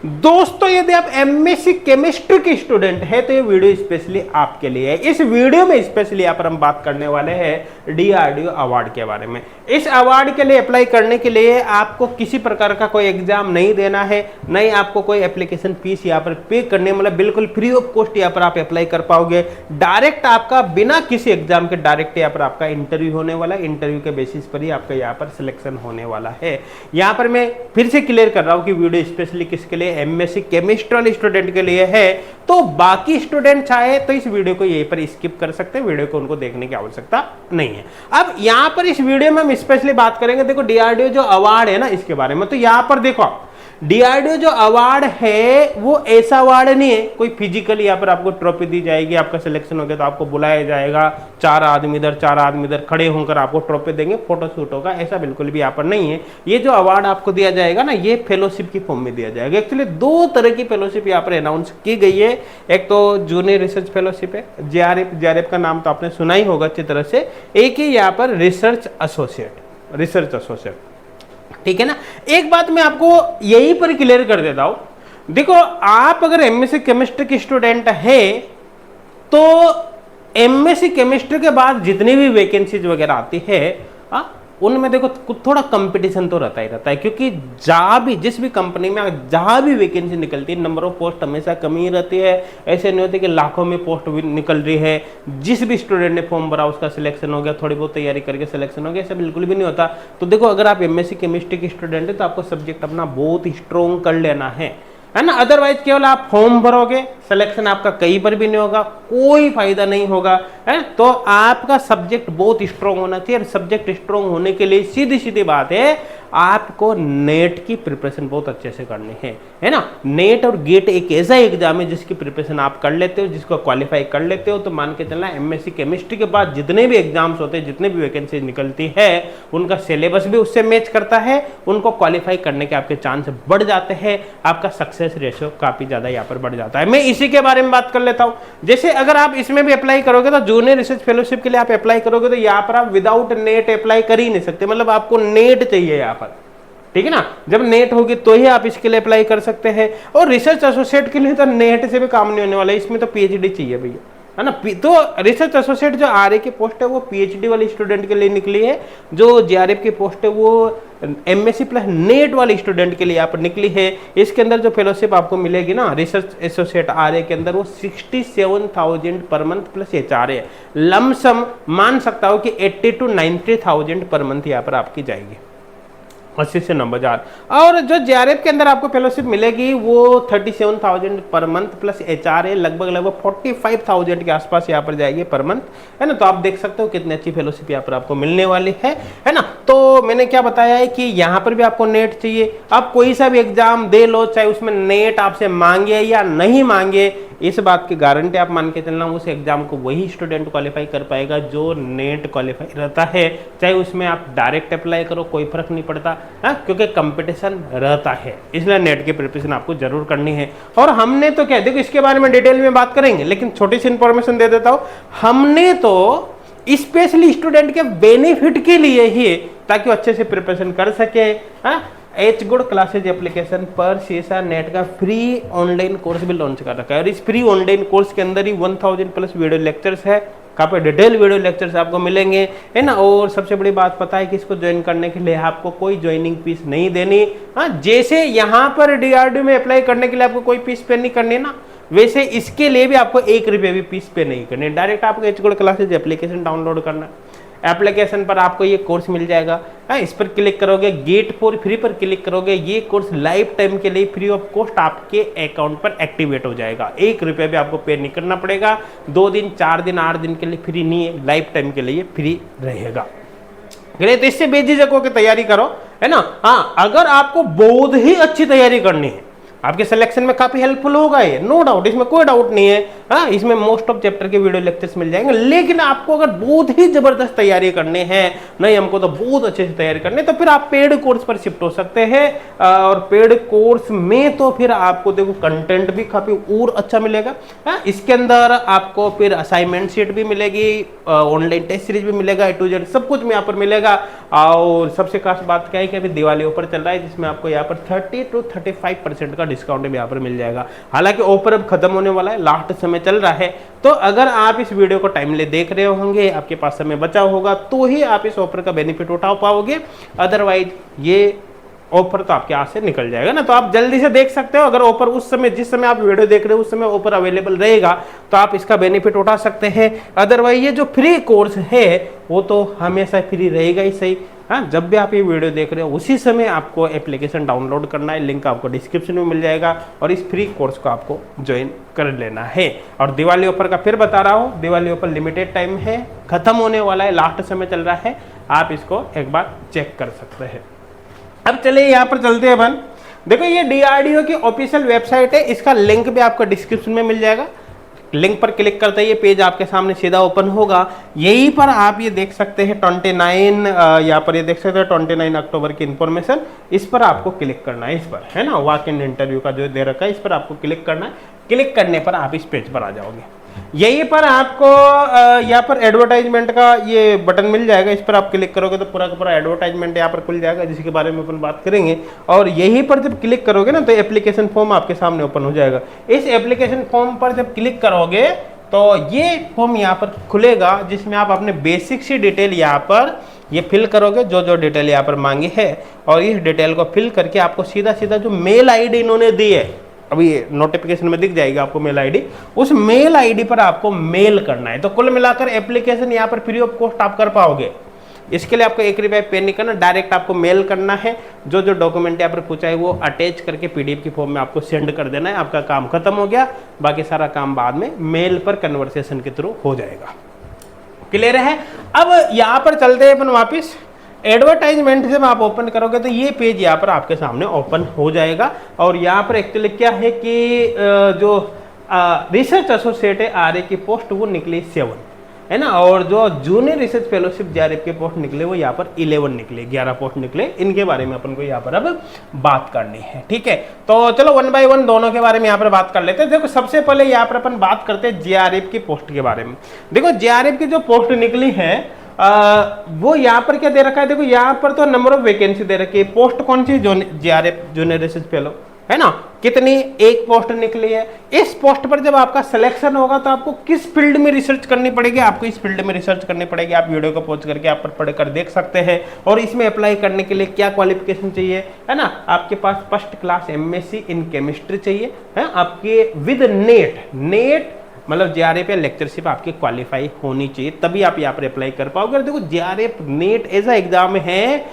दोस्तों यदि आप एमएससी केमिस्ट्री के स्टूडेंट है तो ये वीडियो स्पेशली आपके लिए है। इस वीडियो में स्पेशली यहाँ पर हम बात करने वाले हैं डीआरडीओ अवार्ड के बारे में। इस अवार्ड के लिए अप्लाई करने के लिए आपको किसी प्रकार का कोई एग्जाम नहीं देना है, नहीं आपको कोई एप्लीकेशन फीस यहाँ पर पे करने, मतलब बिल्कुल फ्री ऑफ कॉस्ट यहाँ पर आप अप्लाई कर पाओगे। डायरेक्ट आपका बिना किसी एग्जाम के डायरेक्ट यहाँ पर आपका इंटरव्यू होने वाला है। इंटरव्यू के बेसिस पर ही आपका यहाँ पर सिलेक्शन होने वाला है। यहाँ पर मैं फिर से क्लियर कर रहा हूँ कि वीडियो स्पेशली किसके लिए, एमएससी केमिस्ट्री स्टूडेंट के लिए है। तो बाकी स्टूडेंट चाहे तो इस वीडियो को यहीं पर स्किप कर सकते हैं, वीडियो को उनको देखने की आवश्यकता नहीं है। अब यहां पर इस वीडियो में हम स्पेशली बात करेंगे, देखो डीआरडीओ जो अवार्ड है ना इसके बारे में। तो यहां पर देखो डीआरडीओ जो अवार्ड है वो ऐसा अवार्ड नहीं है कोई फिजिकली यहाँ पर आपको ट्रॉफी दी जाएगी, आपका सिलेक्शन हो गया तो आपको बुलाया जाएगा, 4 आदमी इधर खड़े होकर आपको ट्रॉफी देंगे, फोटोशूट होगा, ऐसा बिल्कुल भी यहाँ पर नहीं है। ये जो अवार्ड आपको दिया जाएगा ना ये फेलोशिप की फॉर्म में दिया जाएगा। एक्चुअली 2 तरह की फेलोशिप यहाँ पर अनाउंस की गई है। एक तो जूनियर रिसर्च फेलोशिप है, जेआरएफ का नाम तो आपने सुना ही होगा अच्छी तरह से। एक ही यहाँ पर रिसर्च एसोसिएट, ठीक है ना। एक बात मैं आपको यहीं पर क्लियर कर देता हूं, देखो आप अगर एमएससी केमिस्ट्री के स्टूडेंट है तो एमएससी केमिस्ट्री के बाद जितनी भी वैकेंसीज वगैरह आती है उनमें देखो थोड़ा कंपटीशन तो रहता ही रहता है, क्योंकि जहां भी जिस भी कंपनी में जहां भी वैकेंसी निकलती है नंबर ऑफ पोस्ट हमेशा कमी ही रहती है। ऐसे नहीं होती कि लाखों में पोस्ट निकल रही है, जिस भी स्टूडेंट ने फॉर्म भरा उसका सिलेक्शन हो गया, थोड़ी बहुत तैयारी करके सिलेक्शन हो गया, ऐसा बिल्कुल भी नहीं होता। तो देखो अगर आप एमएससी केमिस्ट्री के स्टूडेंट है तो आपको सब्जेक्ट अपना बहुत स्ट्रॉन्ग कर लेना है ना। अदरवाइज केवल आप फॉर्म भरोगे, सिलेक्शन आपका कहीं पर भी नहीं होगा, कोई फायदा नहीं होगा, है। तो आपका सब्जेक्ट बहुत स्ट्रॉन्ग होना चाहिए। और सब्जेक्ट स्ट्रॉन्ग होने के लिए सीधी सीधी बात है आपको नेट की प्रिपरेशन बहुत अच्छे से करनी है ना। नेट और गेट एक ऐसा एग्जाम है जिसकी प्रिपरेशन आप कर लेते हो, जिसको क्वालिफाई कर लेते हो तो मान के चलना एमएससी केमिस्ट्री के बाद जितने भी एग्जाम्स होते हैं, जितने भी वैकेंसी निकलती है उनका सिलेबस भी उससे मैच करता है, उनको क्वालिफाई करने के आपके चांस बढ़ जाते हैं, आपका सक्सेस रेशियो काफी ज्यादा यहाँ पर बढ़ जाता है। मैं इसी के बारे में बात कर लेता हूं। जैसे अगर आप इसमें भी अप्लाई करोगे तो जूनियर रिसर्च फेलोशिप के लिए आप अप्लाई करोगे तो यहाँ पर आप विदाउट नेट अप्लाई कर ही नहीं सकते, मतलब आपको नेट चाहिए यहाँ पर, ठीक है ना। जब नेट होगी तो ही आप इसके लिए अप्लाई कर सकते हैं। और रिसर्च एसोसिएट के लिए तो नेट से भी काम नहीं होने वाला है, इसमें तो पीएचडी चाहिए भैया, है ना। तो रिसर्च एसोसिएट जो आरए की पोस्ट है वो पीएचडी वाले स्टूडेंट के लिए निकली है, जो जेआरएफ की पोस्ट है वो एमएससी प्लस नेट वाले स्टूडेंट के लिए यहाँ पर निकली है। इसके अंदर जो फेलोशिप आपको मिलेगी ना रिसर्च एसोसिएट आरए के अंदर वो 67,000 per month plus HRA, lump sum मान सकता हूँ कि 80 to 90,000 पर मंथ यहाँ पर आपकी जाएगी, 80 से 90,000। और जो जेआरएफ के अंदर आपको फेलोशिप मिलेगी वो 37,000 पर मंथ प्लस एचआरए लगभग 45,000 के आसपास यहाँ पर जाएगी पर मंथ, है ना। तो आप देख सकते हो कितनी अच्छी फेलोशिप यहाँ पर आपको मिलने वाली है ना। तो मैंने क्या बताया है कि यहाँ पर भी आपको नेट चाहिए। आप कोई सा भी एग्जाम दे लो, चाहे उसमें नेट आपसे मांगे या नहीं मांगे, इस बात की गारंटी आप मान के चलना उस एग्जाम को वही स्टूडेंट क्वालिफाई कर पाएगा जो नेट क्वालिफाई रहता है। चाहे उसमें आप डायरेक्ट अप्लाई करो कोई फर्क नहीं पड़ता, क्योंकि कंपटीशन रहता है, इसलिए नेट की प्रिपरेशन आपको जरूर करनी है। और हमने तो क्या, देखो इसके बारे में डिटेल में बात करेंगे, लेकिन छोटी सी इंफॉर्मेशन दे देता हूं। हमने तो स्पेशली स्टूडेंट के बेनिफिट के लिए ही, ताकि अच्छे से प्रिपरेशन कर सके, एच गुड क्लासेज एप्लीकेशन पर सीएसआर नेट का फ्री ऑनलाइन कोर्स भी लॉन्च कर रखा है। और इस फ्री ऑनलाइन कोर्स के अंदर ही 1000 प्लस वीडियो लेक्चर्स है, काफी डिटेल वीडियो लेक्चर्स आपको मिलेंगे, है ना। और सबसे बड़ी बात पता है कि इसको ज्वाइन करने के लिए आपको कोई ज्वाइनिंग फीस नहीं देनी। जैसे यहाँ पर डीआरडीओ में अप्लाई करने के लिए आपको कोई फीस पे नहीं करनी ना, वैसे इसके लिए भी आपको 1 रुपये भी फीस पे नहीं करनी। डायरेक्ट आपको H good classes application download करना, एप्लीकेशन पर आपको ये कोर्स मिल जाएगा, इस पर क्लिक करोगे, गेट फॉर फ्री पर क्लिक करोगे, ये कोर्स लाइफ टाइम के लिए फ्री ऑफ कॉस्ट आपके अकाउंट पर एक्टिवेट हो जाएगा। 1 रुपये भी आपको पे नहीं करना पड़ेगा। 2 दिन 4 दिन 8 दिन के लिए फ्री नहीं है, लाइफ टाइम के लिए फ्री रहेगा। तो इससे बेझिझक होकर तैयारी करो, है ना। हाँ, अगर आपको बहुत ही अच्छी तैयारी करनी है, आपके सिलेक्शन में काफी हेल्पफुल होगा ये, नो डाउट, इसमें कोई डाउट नहीं है। इसमें मोस्ट ऑफ चैप्टर के वीडियो लेक्चर्स मिल जाएंगे। लेकिन आपको अगर बहुत ही जबरदस्त तैयारी करनी है, नहीं हमको तो बहुत अच्छे से तैयारी करनी है, तो फिर आप पेड कोर्स पर शिफ्ट हो सकते हैं। और पेड कोर्स में तो फिर आपको देखो कंटेंट भी काफी और अच्छा मिलेगा। इसके अंदर आपको फिर असाइनमेंट शीट भी मिलेगी, ऑनलाइन टेस्ट सीरीज भी मिलेगा, A to Z सब कुछ में यहाँ पर मिलेगा। और सबसे खास बात क्या है कि अभी दिवाली ऑफर चल रहा है, जिसमें आपको यहाँ पर 30 to 35% का डिस्काउंट भी यहाँ पर मिल जाएगा। हालांकि ऑफर अब खत्म होने वाला है, लास्ट समय चल रहा है, तो अगर आप इस वीडियो को टाइमली देख रहे होंगे, आपके पास समय बचा होगा, तो ही आप इस ऑफर का बेनिफिट उठा पाओगे, अदरवाइज ये ऑफर तो आपके हाथ से निकल जाएगा ना। तो आप जल्दी से देख सकते हो, अगर ऑफर उस समय, जिस समय आप वीडियो देख रहे हो उस समय ऑफर अवेलेबल रहेगा तो आप इसका बेनिफिट उठा सकते हैं। अदरवाइज ये जो फ्री कोर्स है वो तो हमेशा फ्री रहेगा ही सही। हाँ, जब भी आप ये वीडियो देख रहे हो उसी समय आपको एप्लीकेशन डाउनलोड करना है, लिंक आपको डिस्क्रिप्शन में मिल जाएगा, और इस फ्री कोर्स को आपको ज्वाइन कर लेना है। और दिवाली ऑफर का फिर बता रहा हूँ, दिवाली ऑफर लिमिटेड टाइम है, खत्म होने वाला है, लास्ट समय चल रहा है, आप इसको एक बार चेक कर सकते हैं। अब चलिए यहाँ पर चलते हैं अपन। देखो ये DRDO की ऑफिशियल वेबसाइट है, इसका लिंक भी आपको डिस्क्रिप्शन में मिल जाएगा। लिंक पर क्लिक करते ही ये पेज आपके सामने सीधा ओपन होगा। यहीं पर आप ये देख सकते हैं 29 यहाँ पर ये देख सकते हैं 29 अक्टूबर की इंफॉर्मेशन, इस पर आपको क्लिक करना है, इस पर है ना, वॉक इन इंटरव्यू का जो दे रखा है, इस पर आपको क्लिक करना है। क्लिक करने पर आप इस पेज पर आ जाओगे। यहीं पर आपको यहाँ पर एडवर्टाइजमेंट का ये बटन मिल जाएगा, इस पर आप क्लिक करोगे तो पूरा का पूरा एडवर्टाइजमेंट यहाँ पर खुल जाएगा, जिसके बारे में अपन बात करेंगे। और यहीं पर जब क्लिक करोगे ना तो एप्लीकेशन फॉर्म आपके सामने ओपन हो जाएगा। इस एप्लीकेशन फॉर्म पर जब क्लिक करोगे तो ये फॉर्म यहाँ पर खुलेगा, जिसमें आप अपने बेसिक सी डिटेल यहाँ पर ये फिल करोगे, जो जो डिटेल यहाँ पर मांगी है, और इस डिटेल को फिल करके आपको सीधा सीधा जो मेल ID इन्होंने दी है, अभी नोटिफिकेशन में दिख जाएगी आपको मेल ID, उस मेल ID पर आपको मेल करना है। तो कुल मिलाकर एप्लीकेशन यहाँ पर फ्री ऑफ कॉस्ट आप कर पाओगे। इसके लिए आपको 1 रुपया पे नहीं करना, डायरेक्ट आपको मेल करना है। जो जो डॉक्यूमेंट यहाँ पर पूछा है वो अटैच करके PDF की फॉर्म में आपको सेंड कर देना है, आपका काम खत्म हो गया। बाकी सारा काम बाद में मेल पर कन्वर्सेशन के थ्रू हो जाएगा। क्लियर है? अब यहाँ पर चलते हैं अपन वापिस। एडवर्टाइजमेंट जब आप ओपन करोगे तो ये पेज यहाँ पर आपके सामने ओपन हो जाएगा। और यहाँ पर एक्चुअली क्या है कि जो रिसर्च एसोसिएट है RA की पोस्ट वो निकली 7 है ना, और जो जूनियर रिसर्च फेलोशिप JRF के पोस्ट निकले वो यहाँ पर 11 निकले, 11 पोस्ट निकले। इनके बारे में अपन को यहाँ पर अब बात करनी है, ठीक है। तो चलो 1 बाय 1 दोनों के बारे में यहाँ पर बात कर लेते हैं। देखो सबसे पहले यहाँ पर अपन बात करते हैं JRF की पोस्ट के बारे में। देखो JRF की जो पोस्ट निकली है वो यहाँ पर क्या दे रखा है, देखो यहाँ पर तो नंबर ऑफ वैकेंसी दे रखी है। पोस्ट कौन सी, JRF जूनियर रिसर्च फेलो है ना, कितनी, एक पोस्ट निकली है। इस पोस्ट पर जब आपका सिलेक्शन होगा तो आपको किस फील्ड में रिसर्च करनी पड़ेगी, आपको इस फील्ड में रिसर्च करनी पड़ेगी। आप वीडियो को पॉज करके आप पर पढ़कर देख सकते हैं। और इसमें अप्लाई करने के लिए क्या क्वालिफिकेशन चाहिए, है ना, आपके पास first class MSc in chemistry चाहिए, है आपके विद नेट मतलब JRF या लेक्चरशिप आपकी क्वालिफाई होनी चाहिए, तभी आप यहाँ पर अप्लाई कर पाओगे। देखो JRF नेट ऐसा एग्जाम है,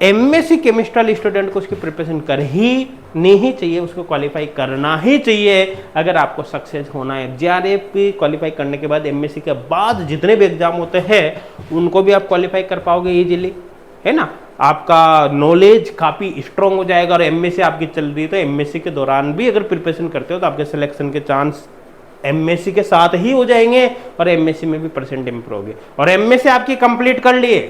MSc केमिस्ट्री स्टूडेंट को उसकी प्रिपरेशन कर ही नहीं चाहिए, उसको क्वालिफाई करना ही चाहिए अगर आपको सक्सेस होना है। JRF की क्वालिफाई करने के बाद MSc के बाद जितने भी एग्जाम होते हैं उनको भी आप क्वालिफाई कर पाओगे इजीली, है ना। आपका नॉलेज काफ़ी स्ट्रॉन्ग हो जाएगा। और MSc आपकी चल रही है तो MSc के दौरान भी अगर प्रिपरेशन करते हो तो आपके सिलेक्शन के चांस MSc के साथ ही हो जाएंगे, और MSc में भी परसेंट इंप्रूव होगी। और MSc आपकी कंप्लीट कर लिए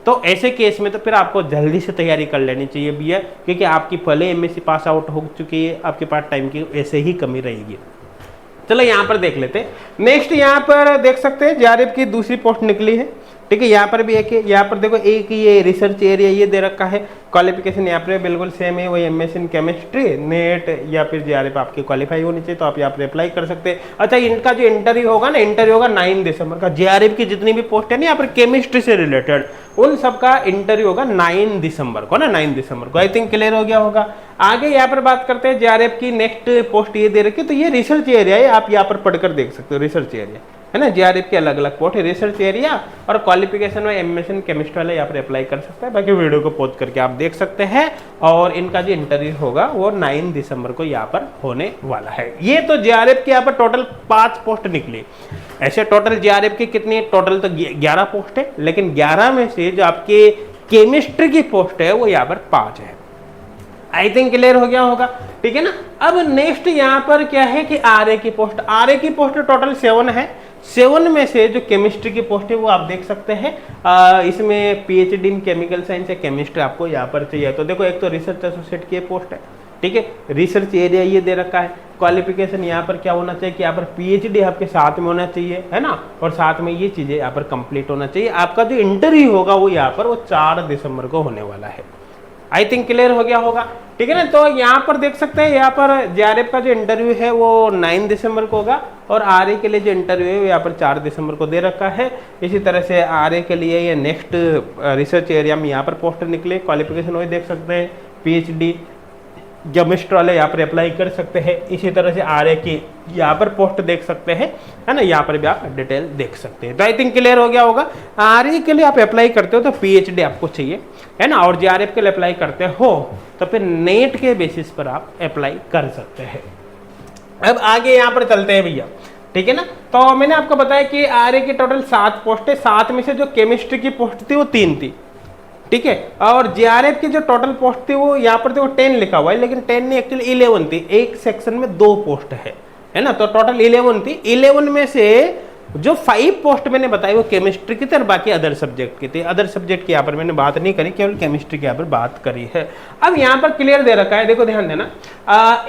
तो ऐसे केस में तो फिर आपको जल्दी से तैयारी कर लेनी चाहिए भैया, क्योंकि आपकी पहले MSc पास आउट हो चुकी है, आपके पास टाइम की ऐसे ही कमी रहेगी। चलो यहाँ पर देख लेते हैं। नेक्स्ट यहाँ पर देख सकते हैं JRF की दूसरी पोस्ट निकली है, ठीक है। यहाँ पर भी एक है, यहाँ पर देखो एक ये रिसर्च एरिया ये दे रखा है। क्वालिफिकेशन यहाँ पर बिल्कुल सेम है, वही MSc इन केमिस्ट्री नेट या फिर JRF आपकी क्वालिफाई होनी चाहिए, तो आप यहाँ पर अप्लाई कर सकते हैं। अच्छा, इनका जो इंटरव्यू होगा ना, इंटरव्यू होगा 9 दिसंबर का। JRF की जितनी भी पोस्ट है ना यहाँ पर केमिस्ट्री से रिलेटेड, उन सबका इंटरव्यू होगा 9 दिसंबर को ना, 9 दिसंबर को। आई थिंक क्लियर हो गया होगा। आगे यहाँ पर बात करते हैं JRF की नेक्स्ट पोस्ट ये दे रखी है, तो ये रिसर्च एरिया है, आप यहाँ पर पढ़कर देख सकते हो। रिसर्च एरिया है ना, JRF के अलग अलग पोस्ट है, रिसर्च एरिया और क्वालिफिकेशन में MSc इन केमिस्ट्री वाले यहाँ पर अप्लाई कर सकते हैं। बाकी वीडियो को पॉज करके आप देख सकते हैं। और इनका जो इंटरव्यू होगा वो 9 दिसंबर को यहाँ पर होने वाला है। ये तो JRF के यहाँ पर टोटल 5 पोस्ट निकली। ऐसे टोटल JRF की कितनी, टोटल तो 11 पोस्ट है, लेकिन 11 में से जो आपके केमिस्ट्री की पोस्ट है वो यहाँ पर 5 है। आई थिंक क्लियर हो गया होगा, ठीक है ना। अब नेक्स्ट यहाँ पर क्या है कि RA की पोस्ट, RA की पोस्ट टोटल 7 है। 7 में से जो केमिस्ट्री की पोस्ट है वो आप देख सकते हैं। इसमें PhD इन केमिकल साइंस या केमिस्ट्री आपको यहाँ पर चाहिए। तो देखो, एक तो रिसर्च एसोसिएट की पोस्ट है, ठीक है। रिसर्च एरिया ये दे रखा है। क्वालिफिकेशन यहाँ पर क्या होना चाहिए कि यहाँ पर PhD आपके साथ में होना चाहिए, है ना, और साथ में ये चीज़ें यहाँ पर कंप्लीट होना चाहिए। आपका जो इंटरव्यू होगा वो यहाँ पर वो 4 दिसंबर को होने वाला है। आई थिंक क्लियर हो गया होगा, ठीक है ना। तो यहाँ पर देख सकते हैं, यहाँ पर जेआरएफ का जो इंटरव्यू है वो 9 दिसंबर को होगा और आरए के लिए जो इंटरव्यू है वो यहाँ पर 4 दिसंबर को दे रखा है। इसी तरह से आरए के लिए ये नेक्स्ट रिसर्च एरिया में यहाँ पर पोस्ट निकले, क्वालिफिकेशन वही देख सकते हैं, पीएचडी केमिस्ट्री वाले यहाँ पर अप्लाई कर सकते हैं। इसी तरह से आरए की यहाँ पर पोस्ट देख सकते हैं, है ना, यहाँ पर भी आप डिटेल देख सकते हैं। तो आई थिंक क्लियर हो गया होगा। आरए के लिए आप अप्लाई करते हो तो पीएचडी आपको चाहिए, है ना, और जेआरएफ के लिए अप्लाई करते हो तो फिर नेट के बेसिस पर आप अप्लाई कर सकते हैं। अब आगे यहाँ पर चलते हैं भैया, ठीक है ना। तो मैंने आपको बताया कि आरए की टोटल 7 पोस्ट है, 7 में से जो केमिस्ट्री की पोस्ट थी वो 3 थी, ठीक है, और जेआरएफ की जो टोटल पोस्ट थी वो यहाँ पर थी वो 10 लिखा हुआ है, लेकिन 10 नहीं एक्चुअली 11 थी, एक सेक्शन में 2 पोस्ट है ना, तो टोटल 11 थी। 11 में से जो 5 पोस्ट मैंने बताई वो केमिस्ट्री की थी और बाकी अदर सब्जेक्ट की थी। अदर सब्जेक्ट की यहाँ पर मैंने बात नहीं करी, केवल केमिस्ट्री की यहाँ पर बात करी है। अब यहाँ पर क्लियर दे रखा है, देखो ध्यान देना,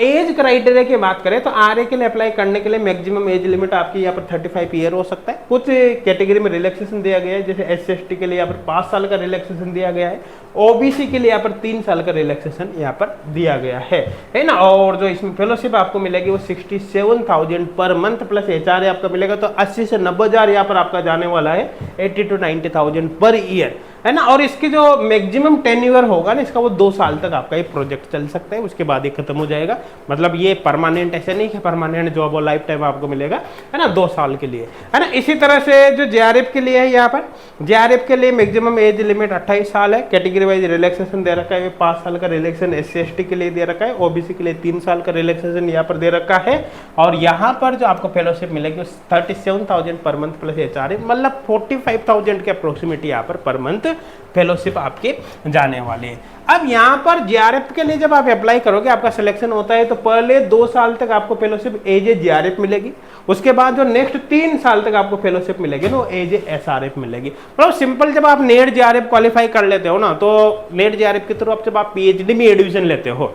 एज क्राइटेरिया की बात करें तो आरए के लिए अप्लाई करने के लिए मैक्सिमम एज लिमिट आपकी यहाँ पर 35 ईयर हो सकता है। कुछ कैटेगरी में रिलैक्सेशन दिया गया है, जैसे SC/ST के लिए यहाँ पर 5 साल का रिलैक्सेशन दिया गया है, ओबीसी के लिए यहाँ पर 3 साल का रिलैक्सेशन यहाँ पर दिया गया है ना। और जो इसमें फेलोशिप आपको मिलेगी वो 67,000 पर मंथ प्लस एचआरए आपका मिलेगा, तो 80 से 90,000 यहाँ पर आपका जाने वाला है, 80 to 90,000 पर ईयर, है ना। और इसकी जो मैक्सिमम टेन्योर होगा ना इसका, वो 2 साल तक आपका ये प्रोजेक्ट चल सकता है, उसके बाद ये खत्म हो जाएगा। मतलब ये परमानेंट ऐसे नहीं कि परमानेंट जॉब और लाइफ टाइम आपको मिलेगा, है ना, 2 साल के लिए, है ना। इसी तरह से जो जेआरएफ के लिए है, यहाँ पर जेआरएफ के लिए मैक्सिमम एज लिमिट 28 साल है, कैटेगरी वाइज रिलैक्सेशन दे रखा है, 5 साल का रिलैक्सेशन SC/ST के लिए दे रखा है, ओबीसी के लिए 3 साल का रिलैक्सेशन यहाँ पर दे रखा है। और यहाँ पर जो आपको फेलोशिप मिलेगी 37,000 पर मंथ प्लस एचआरए, मतलब 45,000 के अप्रोक्सीमेटली यहाँ पर मंथ फेलोशिप आपके जाने वाले हैं। अब यहाँ पर जेआरएफ के लिए जब आप अप्लाई करोगे, आपका सिलेक्शन होता है, तो पहले 2 साल तक आपको फेलोशिप एज ए जेआरएफ मिलेगी, उसके बाद जो नेक्स्ट 3 साल तक आपको फेलोशिप मिलेगी ना, एज ए एसआरएफ मिलेगी। मतलब सिंपल, जब आप नेट जेआरएफ क्वालिफाई कर लेते हो ना, तो नेट जेआरएफ के थ्रू जब आप पीएचडी में एडमिशन लेते हो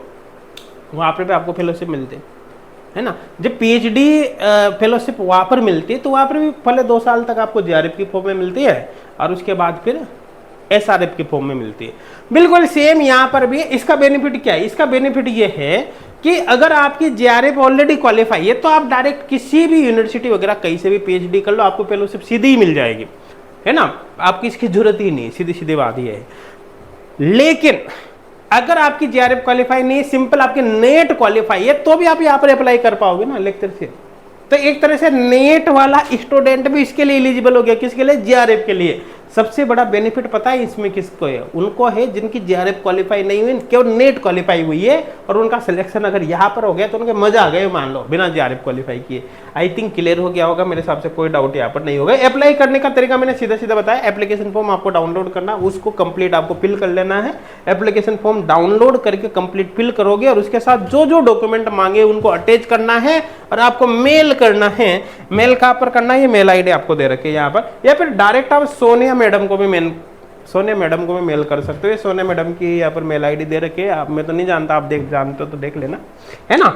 वहाँ पर भी आपको फेलोशिप मिलते है ना। जब पीएचडी फेलोशिप वहाँ पर मिलती है तो वहाँ पर भी पहले 2 साल तक आपको जेआरएफ की फॉर्म में मिलती है और उसके बाद फिर एसआरएफ की फॉर्म में मिलती है। बिल्कुल सेम यहाँ पर भी। इसका बेनिफिट क्या है? इसका बेनिफिट ये है कि अगर आपकी जेआरएफ ऑलरेडी क्वालिफाई है तो आप डायरेक्ट किसी भी यूनिवर्सिटी वगैरह कहीं से भी पीएचडी कर लो, आपको फेलोशिप सीधी ही मिल जाएगी, है ना, आपकी इसकी जरूरत ही नहीं, सीधी सीधी बात ही है। लेकिन अगर आपकी जेआरएफ क्वालिफाई नहीं, सिंपल आपके नेट क्वालिफाई है, तो भी आप यहाँ पर अप्लाई कर पाओगे ना लेक्चर से। तो एक तरह से नेट वाला स्टूडेंट भी इसके लिए एलिजिबल हो गया। किसके लिए? जेआरएफ के लिए। सबसे बड़ा बेनिफिट पता है इसमें किसको है? उनको है जिनकी जेआरएफ क्वालिफाई नहीं हुई, केवल नेट क्वालिफाई हुई है और उनका सिलेक्शन अगर यहाँ पर हो गया तो उनके मजा आ गए, मान लो, बिना जेआरएफ क्वालिफाई किए। आई थिंक क्लियर हो गया होगा, मेरे हिसाब से कोई डाउट यहाँ पर नहीं होगा। अप्लाई करने का तरीका मैंने सीधा सीधा बताया। एप्लीकेशन फॉर्म आपको डाउनलोड करना, उसको कंप्लीट आपको फिल कर लेना है। एप्लीकेशन फॉर्म डाउनलोड करके कंप्लीट फिल करोगे और उसके साथ जो जो डॉक्यूमेंट मांगे उनको अटैच करना है और आपको मेल करना है। मेल कहाँ पर करना है? ये मेल आईडी आपको दे रखी है यहाँ पर, या फिर डायरेक्ट आप सोनिया मैडम को भी मेल कर सकते हो। सोनिया मैडम की यहाँ पर मेल आईडी दे रखी है, आप, मैं तो नहीं जानता, आप जानते हो तो देख लेना, है ना,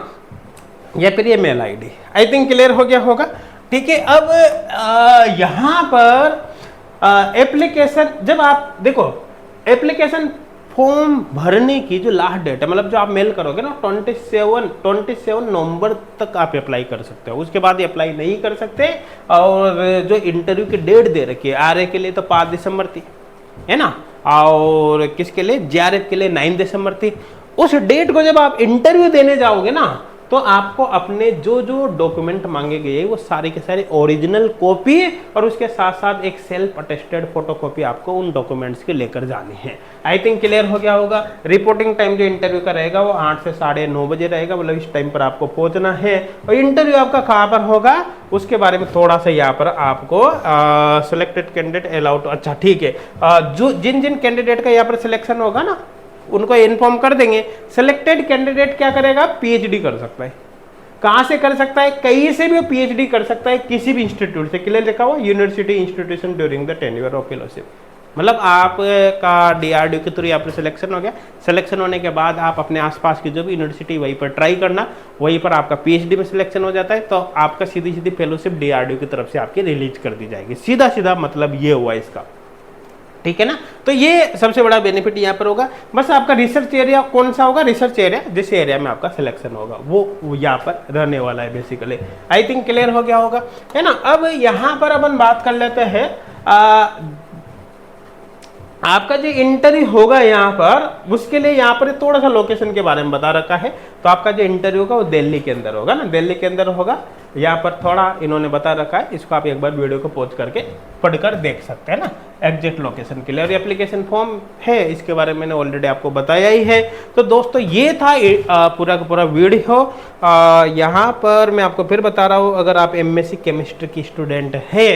या फिर ये mail ID. I think clear हो गया होगा, ठीक है। अब यहाँ पर एप्लीकेशन, जब आप देखो एप्लीकेशन फॉर्म भरने की जो लास्ट डेट है, मतलब जो आप मेल करोगे ना, 27 नवंबर तक आप अप्लाई कर सकते हो। उसके बाद अप्लाई नहीं कर सकते। और जो इंटरव्यू की डेट दे रखी है आरए के लिए तो 5 दिसंबर थी, है ना, और किसके लिए? जेआरएफ के लिए 9 दिसंबर थी। उस डेट को जब आप इंटरव्यू देने जाओगे ना, तो आपको अपने जो जो डॉक्यूमेंट मांगे गए वो सारे के सारे ओरिजिनल कॉपी और उसके साथ साथ एक सेल्फ अटेस्टेड फोटोकॉपी आपको उन डॉक्यूमेंट्स के लेकर जानी है। आई थिंक क्लियर हो गया होगा। रिपोर्टिंग टाइम जो इंटरव्यू का रहेगा वो 8 से 9:30 बजे रहेगा, मतलब इस टाइम पर आपको पहुंचना है। और इंटरव्यू आपका कहाँ पर होगा उसके बारे में थोड़ा सा यहाँ पर आपको सिलेक्टेड कैंडिडेट अलाउड, अच्छा ठीक है, जो जिन जिन कैंडिडेट का यहाँ पर सिलेक्शन होगा ना उनको इन्फॉर्म कर देंगे। सिलेक्टेड कैंडिडेट क्या करेगा? पीएचडी कर सकता है। कहां से कर सकता है? कहीं से भी पीएचडी कर सकता है, किसी भी इंस्टीट्यूट से। क्लियर लिखा हुआ, university institution during the tenure of fellowship. मतलब आपका डीआरडीओ के थ्रू यहाँ पर सिलेक्शन हो गया। सिलेक्शन होने के बाद आप अपने आसपास की जो भी यूनिवर्सिटी वहीं पर ट्राई करना, वहीं पर आपका पीएचडी में सिलेक्शन हो जाता है तो आपका सीधी सीधी फेलोशिप डीआरडीओ की तरफ से आपकी रिलीज कर दी जाएगी। सीधा सीधा मतलब ये हुआ इसका, ठीक है ना। तो ये सबसे बड़ा बेनिफिट यहाँ पर होगा। बस आपका रिसर्च एरिया कौन सा होगा, रिसर्च एरिया जिस एरिया में आपका सिलेक्शन होगा वो यहाँ पर रहने वाला है बेसिकली। आई थिंक क्लियर हो गया होगा, है ना। अब यहाँ पर अपन बात कर लेते हैं आपका जो इंटरव्यू होगा यहाँ पर, उसके लिए यहाँ पर थोड़ा सा लोकेशन के बारे में बता रखा है। तो आपका जो इंटरव्यू होगा वो दिल्ली के अंदर होगा ना, दिल्ली के अंदर होगा। यहाँ पर थोड़ा इन्होंने बता रखा है, इसको आप एक बार वीडियो को पॉज करके पढ़कर देख सकते हैं ना एग्जैक्ट लोकेशन के लिए। और एप्लीकेशन फॉर्म है, इसके बारे में मैंने ऑलरेडी आपको बताया ही है। तो दोस्तों ये था पूरा का पूरा वीडियो। यहाँ पर मैं आपको फिर बता रहा हूँ, अगर आप एमएससी केमिस्ट्री की स्टूडेंट है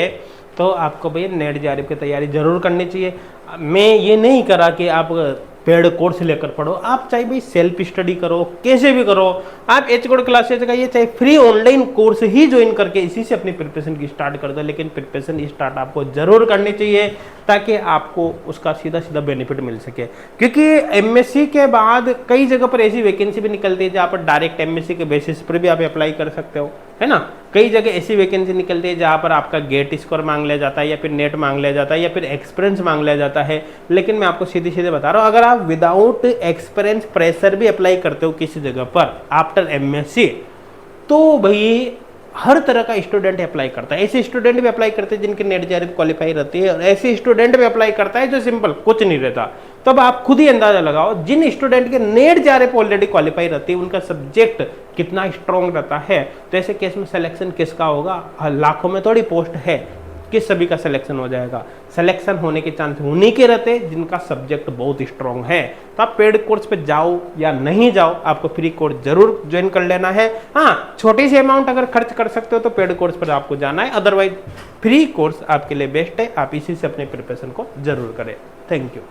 तो आपको भैया नेट जेआरएफ की तैयारी जरूर करनी चाहिए। मैं ये नहीं करा कि आप पेड कोर्स लेकर पढ़ो, आप चाहे भाई सेल्फ स्टडी करो, कैसे भी करो। आप एच कोड क्लासेज का ये चाहे फ्री ऑनलाइन कोर्स ही ज्वाइन करके इसी से अपनी प्रिपरेशन की स्टार्ट कर दो, लेकिन प्रिपरेशन स्टार्ट आपको जरूर करनी चाहिए ताकि आपको उसका सीधा सीधा बेनिफिट मिल सके। क्योंकि एमएससी के बाद कई जगह पर ऐसी वैकेंसी भी निकलती है जहाँ पर डायरेक्ट एमएससी के बेसिस पर भी आप अप्लाई कर सकते हो, है ना। कई जगह ऐसी वैकेंसी निकलती है जहाँ पर आपका गेट स्कोर मांग लिया जाता है, या फिर नेट मांग लिया जाता है, या फिर एक्सपीरियंस मांग लिया जाता है। लेकिन मैं आपको सीधे सीधे बता रहा हूँ, अगर आप विदाउट एक्सपीरियंस प्रेशर भी अप्लाई करते हो किसी जगह पर आफ्टर एमएससी, तो भाई हर तरह का स्टूडेंट अप्लाई करता है। ऐसे स्टूडेंट भी अप्लाई करते हैं जिनकी नेट जेआरएफ क्वालिफाई रहती है, और ऐसे स्टूडेंट भी अप्लाई करता है जो सिंपल कुछ नहीं रहता। तब आप खुद ही अंदाजा लगाओ, जिन स्टूडेंट के नेट जेआरएफ ऑलरेडी क्वालिफाई रहती है उनका सब्जेक्ट कितना स्ट्रॉन्ग रहता है। तो ऐसे केस में सिलेक्शन किसका होगा, लाखों में थोड़ी पोस्ट है कि सभी का सिलेक्शन हो जाएगा। सिलेक्शन होने के चांस उन्हीं के रहते जिनका सब्जेक्ट बहुत स्ट्रॉन्ग है। तो आप पेड कोर्स पे जाओ या नहीं जाओ, आपको फ्री कोर्स जरूर ज्वाइन कर लेना है। हाँ, छोटी सी अमाउंट अगर खर्च कर सकते हो तो पेड कोर्स पर आपको जाना है, अदरवाइज फ्री कोर्स आपके लिए बेस्ट है। आप इसी से अपने प्रिपरेशन को जरूर करें। Thank you.